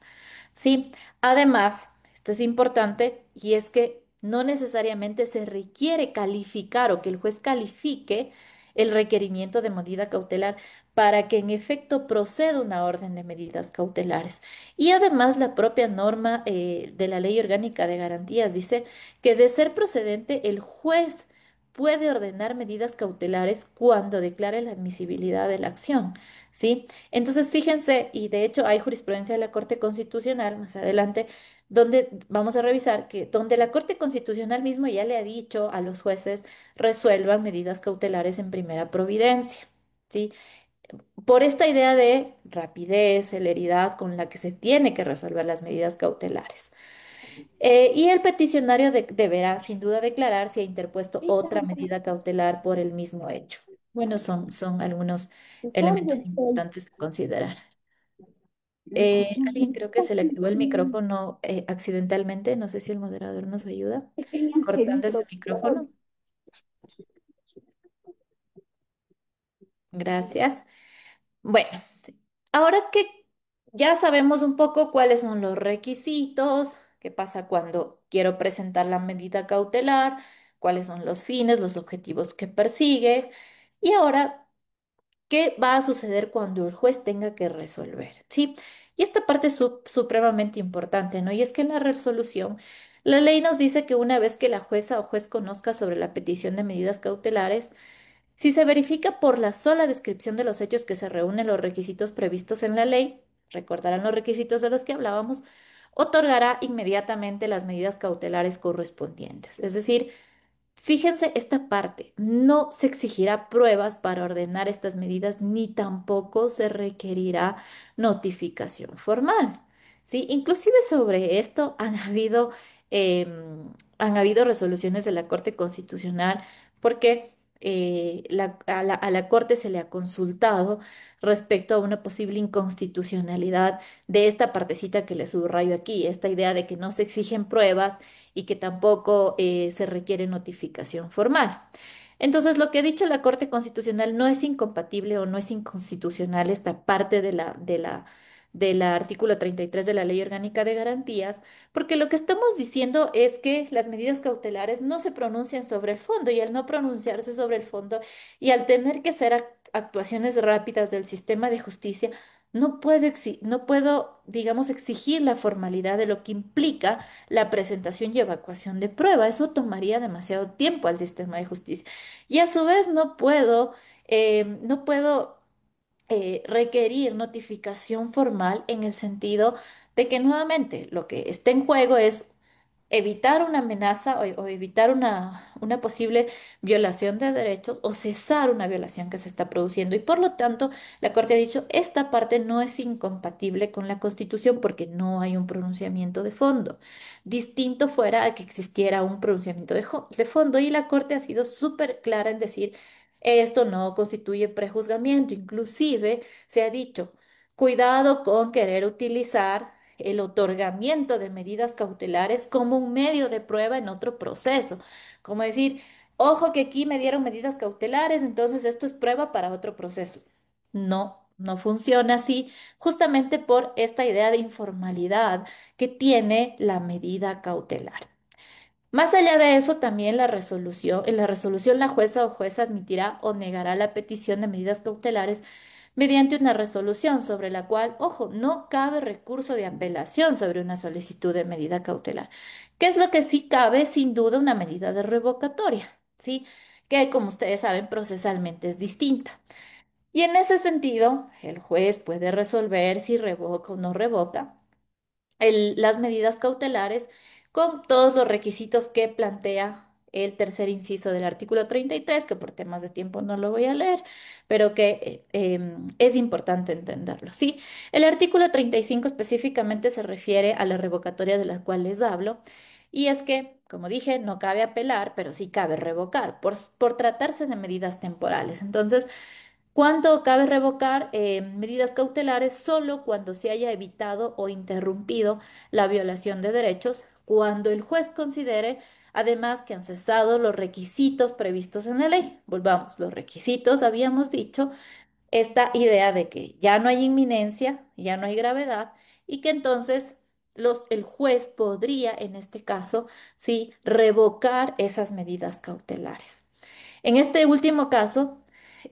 Sí, además, esto es importante y es que no necesariamente se requiere calificar o que el juez califique el requerimiento de medida cautelar para que en efecto proceda una orden de medidas cautelares. Y además la propia norma de la Ley Orgánica de Garantías dice que de ser procedente el juez puede ordenar medidas cautelares cuando declare la admisibilidad de la acción. ¿Sí? Entonces, fíjense, y de hecho hay jurisprudencia de la Corte Constitucional más adelante, donde vamos a revisar que donde la Corte Constitucional mismo ya le ha dicho a los jueces resuelvan medidas cautelares en primera providencia, ¿sí? Por esta idea de rapidez, celeridad con la que se tiene que resolver las medidas cautelares. Y el peticionario deberá sin duda declarar si ha interpuesto otra medida cautelar por el mismo hecho. Bueno, son algunos elementos importantes a considerar. Alguien creo que se le activó el micrófono accidentalmente. No sé si el moderador nos ayuda Pequeño cortando ese angelito. micrófono. Gracias. Bueno, ahora que ya sabemos un poco cuáles son los requisitos, qué pasa cuando quiero presentar la medida cautelar, cuáles son los fines, los objetivos que persigue, y ahora qué va a suceder cuando el juez tenga que resolver, ¿sí? Y esta parte es supremamente importante, ¿no? Y es que en la resolución, la ley nos dice que una vez que la jueza o juez conozca sobre la petición de medidas cautelares, si se verifica por la sola descripción de los hechos que se reúnen los requisitos previstos en la ley, recordarán los requisitos de los que hablábamos, otorgará inmediatamente las medidas cautelares correspondientes. Es decir, fíjense esta parte, no se exigirá pruebas para ordenar estas medidas ni tampoco se requerirá notificación formal. ¿Sí? Inclusive sobre esto han habido resoluciones de la Corte Constitucional porque a la Corte se le ha consultado respecto a una posible inconstitucionalidad de esta partecita que le subrayo aquí, esta idea de que no se exigen pruebas y que tampoco se requiere notificación formal. Entonces, lo que ha dicho la Corte Constitucional no es incompatible o no es inconstitucional esta parte del artículo 33 de la Ley Orgánica de Garantías, porque lo que estamos diciendo es que las medidas cautelares no se pronuncian sobre el fondo y al no pronunciarse sobre el fondo y al tener que ser actuaciones rápidas del sistema de justicia, no puedo, digamos, exigir la formalidad de lo que implica la presentación y evacuación de prueba. Eso tomaría demasiado tiempo al sistema de justicia. Y a su vez no puedo requerir notificación formal en el sentido de que nuevamente lo que está en juego es evitar una amenaza o evitar una posible violación de derechos o cesar una violación que se está produciendo. Y por lo tanto, la Corte ha dicho, esta parte no es incompatible con la Constitución porque no hay un pronunciamiento de fondo. Distinto fuera a que existiera un pronunciamiento de fondo y la Corte ha sido súper clara en decir, esto no constituye prejuzgamiento. Inclusive se ha dicho, cuidado con querer utilizar el otorgamiento de medidas cautelares como un medio de prueba en otro proceso. Como decir, ojo que aquí me dieron medidas cautelares, entonces esto es prueba para otro proceso. No, no funciona así, justamente por esta idea de informalidad que tiene la medida cautelar. Más allá de eso, también en la resolución la jueza o juez admitirá o negará la petición de medidas cautelares mediante una resolución sobre la cual, ojo, no cabe recurso de apelación sobre una solicitud de medida cautelar. ¿Qué es lo que sí cabe? Sin duda, una medida de revocatoria, ¿sí? Que, como ustedes saben, procesalmente es distinta. Y en ese sentido, el juez puede resolver si revoca o no revoca las medidas cautelares con todos los requisitos que plantea el tercer inciso del artículo 33, que por temas de tiempo no lo voy a leer, pero que es importante entenderlo. Sí, el artículo 35 específicamente se refiere a la revocatoria de la cual les hablo, y es que, como dije, no cabe apelar, pero sí cabe revocar por tratarse de medidas temporales. Entonces, ¿cuándo cabe revocar medidas cautelares? Solo cuando se haya evitado o interrumpido la violación de derechos, cuando el juez considere además que han cesado los requisitos previstos en la ley. Volvamos, los requisitos, habíamos dicho, esta idea de que ya no hay inminencia, ya no hay gravedad y que entonces el juez podría, en este caso, sí, revocar esas medidas cautelares. En este último caso,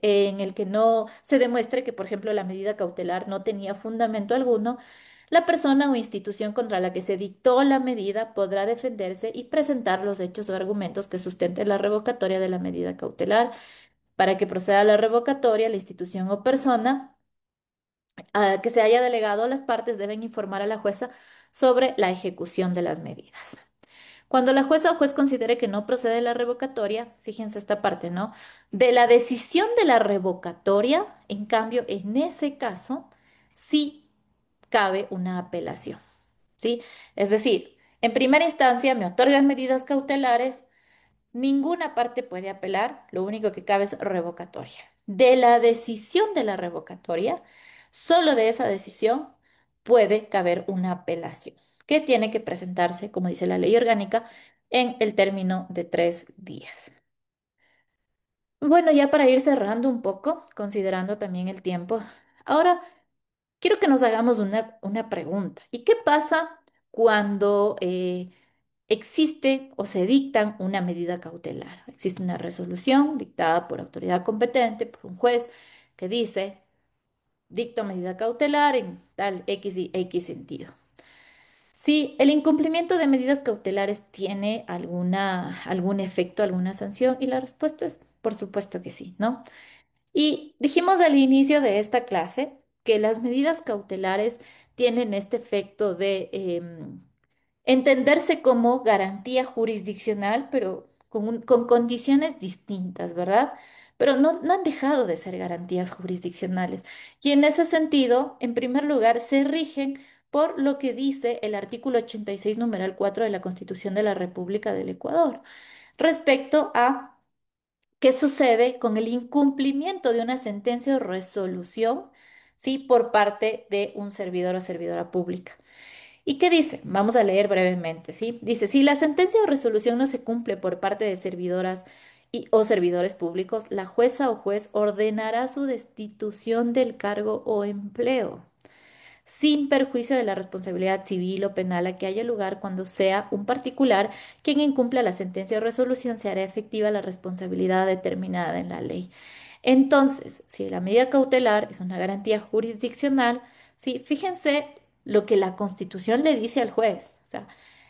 en el que no se demuestre que, por ejemplo, la medida cautelar no tenía fundamento alguno, la persona o institución contra la que se dictó la medida podrá defenderse y presentar los hechos o argumentos que sustenten la revocatoria de la medida cautelar. Para que proceda la revocatoria, la institución o persona que se haya delegado a las partes deben informar a la jueza sobre la ejecución de las medidas. Cuando la jueza o juez considere que no procede la revocatoria, fíjense esta parte, ¿no? De la decisión de la revocatoria, en cambio, en ese caso, sí cabe una apelación, ¿sí? Es decir, en primera instancia me otorgan medidas cautelares, ninguna parte puede apelar, lo único que cabe es revocatoria. De la decisión de la revocatoria, solo de esa decisión puede caber una apelación, que tiene que presentarse, como dice la ley orgánica, en el término de 3 días. Bueno, ya para ir cerrando un poco, considerando también el tiempo, ahora quiero que nos hagamos una pregunta. ¿Y qué pasa cuando existe o se dictan una medida cautelar? Existe una resolución dictada por autoridad competente, por un juez, que dice, dicto medida cautelar en tal X y X sentido. Si el incumplimiento de medidas cautelares tiene algún efecto, alguna sanción, y la respuesta es, por supuesto que sí, ¿no? Y dijimos al inicio de esta clase que las medidas cautelares tienen este efecto de entenderse como garantía jurisdiccional, pero con condiciones distintas, ¿verdad? Pero no han dejado de ser garantías jurisdiccionales. Y en ese sentido, en primer lugar, se rigen por lo que dice el artículo 86, numeral 4 de la Constitución de la República del Ecuador, respecto a qué sucede con el incumplimiento de una sentencia o resolución, ¿sí? Por parte de un servidor o servidora pública. ¿Y qué dice? Vamos a leer brevemente, ¿sí? Dice, si la sentencia o resolución no se cumple por parte de servidoras o servidores públicos, la jueza o juez ordenará su destitución del cargo o empleo, sin perjuicio de la responsabilidad civil o penal a que haya lugar cuando sea un particular quien incumpla la sentencia o resolución, se hará efectiva la responsabilidad determinada en la ley. Entonces, si la medida cautelar es una garantía jurisdiccional, sí, fíjense lo que la Constitución le dice al juez. O sea,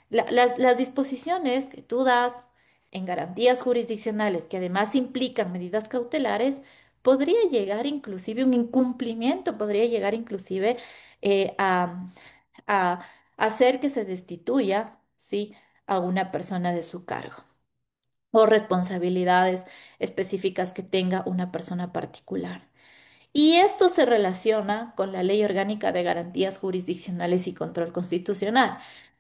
las disposiciones que tú das en garantías jurisdiccionales, que además implican medidas cautelares, podría llegar inclusive un incumplimiento, podría llegar inclusive a hacer que se destituya, ¿sí? A una persona de su cargo o responsabilidades específicas que tenga una persona particular. Y esto se relaciona con la Ley Orgánica de Garantías Jurisdiccionales y Control Constitucional,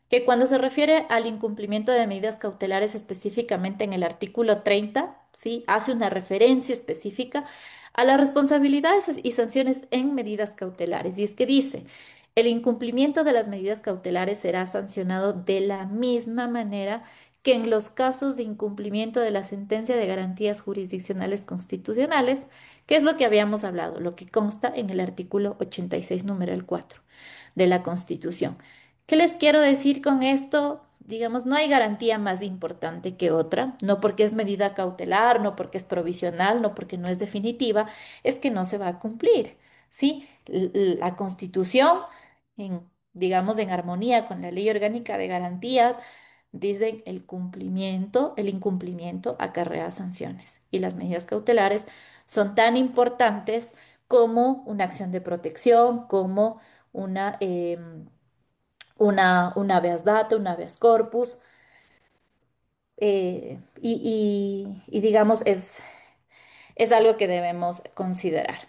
que cuando se refiere al incumplimiento de medidas cautelares específicamente en el artículo 30, ¿sí? Hace una referencia específica a las responsabilidades y sanciones en medidas cautelares. Y es que dice, el incumplimiento de las medidas cautelares será sancionado de la misma manera que en los casos de incumplimiento de la sentencia de garantías jurisdiccionales constitucionales, que es lo que habíamos hablado, lo que consta en el artículo 86, número 4 de la Constitución. ¿Qué les quiero decir con esto? Digamos, no hay garantía más importante que otra, no porque es medida cautelar, no porque es provisional, no porque no es definitiva, es que no se va a cumplir, ¿sí? La Constitución, digamos, en armonía con la Ley Orgánica de Garantías, dicen el incumplimiento acarrea sanciones y las medidas cautelares son tan importantes como una acción de protección, como una, una habeas data, una habeas corpus, y digamos es algo que debemos considerar.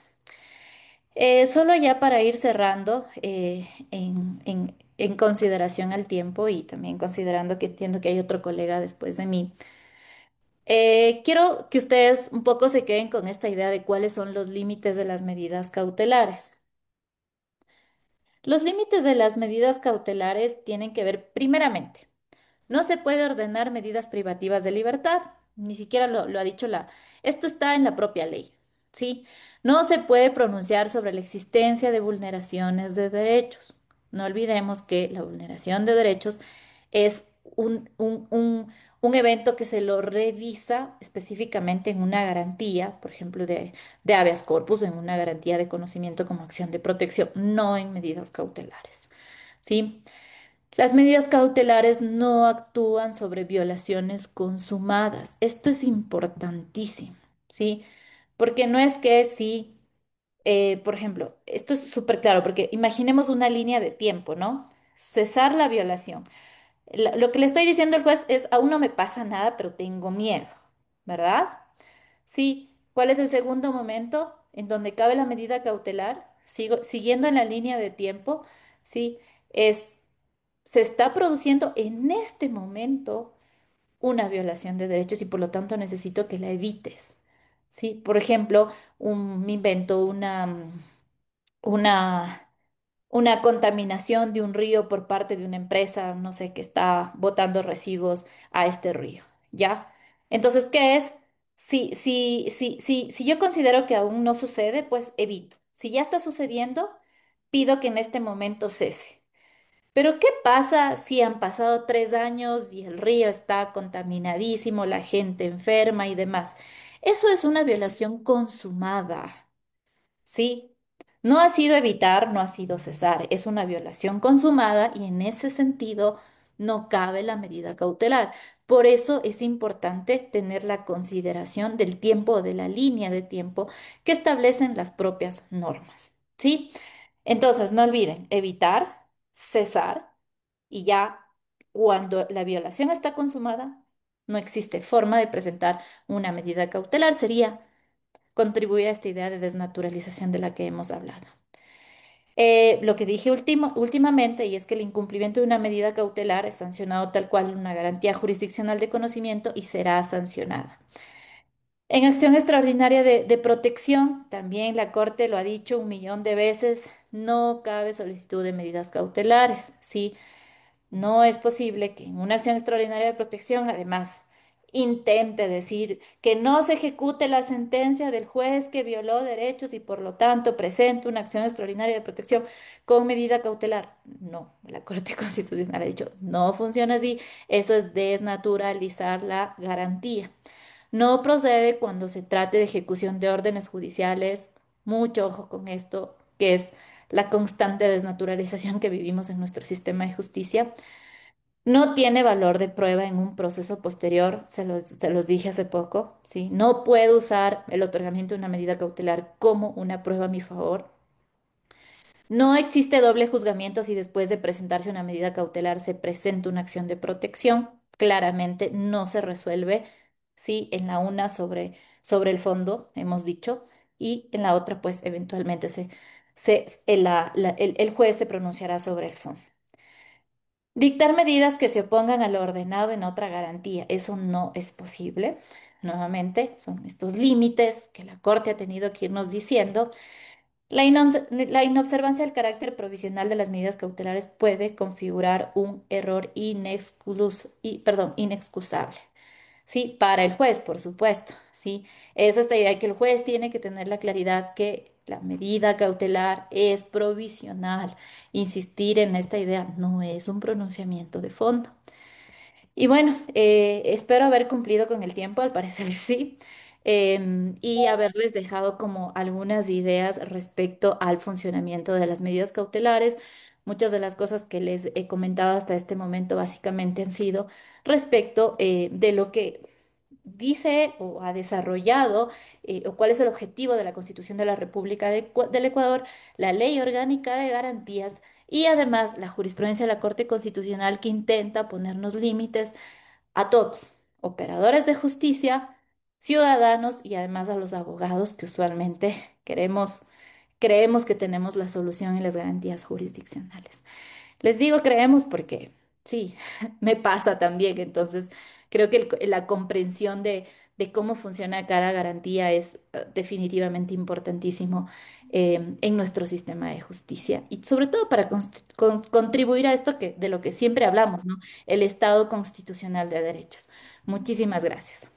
Solo ya para ir cerrando, en consideración al tiempo y también considerando que entiendo que hay otro colega después de mí, quiero que ustedes un poco se queden con esta idea de cuáles son los límites de las medidas cautelares. Los límites de las medidas cautelares tienen que ver primeramente. No se puede ordenar medidas privativas de libertad, ni siquiera lo ha dicho la. Esto está en la propia ley, ¿sí? No se puede pronunciar sobre la existencia de vulneraciones de derechos. No olvidemos que la vulneración de derechos es un evento que se lo revisa específicamente en una garantía, por ejemplo, de habeas corpus o en una garantía de conocimiento como acción de protección, no en medidas cautelares, ¿sí? Las medidas cautelares no actúan sobre violaciones consumadas. Esto es importantísimo, ¿sí? Porque no es que si, por ejemplo, esto es súper claro, porque imaginemos una línea de tiempo, ¿no? Cesar la violación. Lo que le estoy diciendo al juez es, aún no me pasa nada, pero tengo miedo, ¿verdad? Sí. ¿Cuál es el segundo momento en donde cabe la medida cautelar? Siguiendo en la línea de tiempo, sí, es se está produciendo en este momento una violación de derechos y por lo tanto necesito que la evites. ¿Sí? Por ejemplo, me invento una, una contaminación de un río por parte de una empresa, no sé, que está botando residuos a este río, ¿ya? Entonces, ¿qué es? Si yo considero que aún no sucede, pues evito. Si ya está sucediendo, pido que en este momento cese. Pero ¿qué pasa si han pasado 3 años y el río está contaminadísimo, la gente enferma y demás? Eso es una violación consumada, ¿sí? No ha sido evitar, no ha sido cesar, es una violación consumada y en ese sentido no cabe la medida cautelar. Por eso es importante tener la consideración del tiempo o de la línea de tiempo que establecen las propias normas, ¿sí? Entonces, no olviden evitar, cesar y ya cuando la violación está consumada, no existe forma de presentar una medida cautelar. Sería contribuir a esta idea de desnaturalización de la que hemos hablado. Lo que dije últimamente, y es que el incumplimiento de una medida cautelar es sancionado tal cual una garantía jurisdiccional de conocimiento y será sancionada. En acción extraordinaria de protección, también la Corte lo ha dicho un millón de veces, no cabe solicitud de medidas cautelares, ¿sí? No es posible que en una acción extraordinaria de protección, además, intente decir que no se ejecute la sentencia del juez que violó derechos y por lo tanto presente una acción extraordinaria de protección con medida cautelar. No, la Corte Constitucional ha dicho, no funciona así, eso es desnaturalizar la garantía. No procede cuando se trate de ejecución de órdenes judiciales. Mucho ojo con esto, que es la constante desnaturalización que vivimos en nuestro sistema de justicia. No tiene valor de prueba en un proceso posterior, se los dije hace poco, ¿sí? No puedo usar el otorgamiento de una medida cautelar como una prueba a mi favor. No existe doble juzgamiento si después de presentarse una medida cautelar se presenta una acción de protección. Claramente no se resuelve, ¿sí? En la una sobre el fondo, hemos dicho, y en la otra, pues eventualmente el juez se pronunciará sobre el fondo. Dictar medidas que se opongan a lo ordenado en otra garantía, eso no es posible. Nuevamente, son estos límites que la Corte ha tenido que irnos diciendo. La inobservancia del carácter provisional de las medidas cautelares puede configurar un error inexcusable. Sí, para el juez, por supuesto, sí. Es esta idea que el juez tiene que tener la claridad que la medida cautelar es provisional. Insistir en esta idea no es un pronunciamiento de fondo. Y bueno, espero haber cumplido con el tiempo, al parecer sí, y haberles dejado como algunas ideas respecto al funcionamiento de las medidas cautelares. Muchas de las cosas que les he comentado hasta este momento básicamente han sido respecto de lo que dice o ha desarrollado o cuál es el objetivo de la Constitución de la República del Ecuador, la Ley Orgánica de Garantías y además la jurisprudencia de la Corte Constitucional que intenta ponernos límites a todos, operadores de justicia, ciudadanos y además a los abogados que usualmente creemos que tenemos la solución y las garantías jurisdiccionales. Les digo creemos porque sí, me pasa también. Entonces, creo que la comprensión de cómo funciona cada garantía es definitivamente importantísimo en nuestro sistema de justicia y sobre todo para contribuir a esto de lo que siempre hablamos, ¿no? El Estado constitucional de derechos. Muchísimas gracias.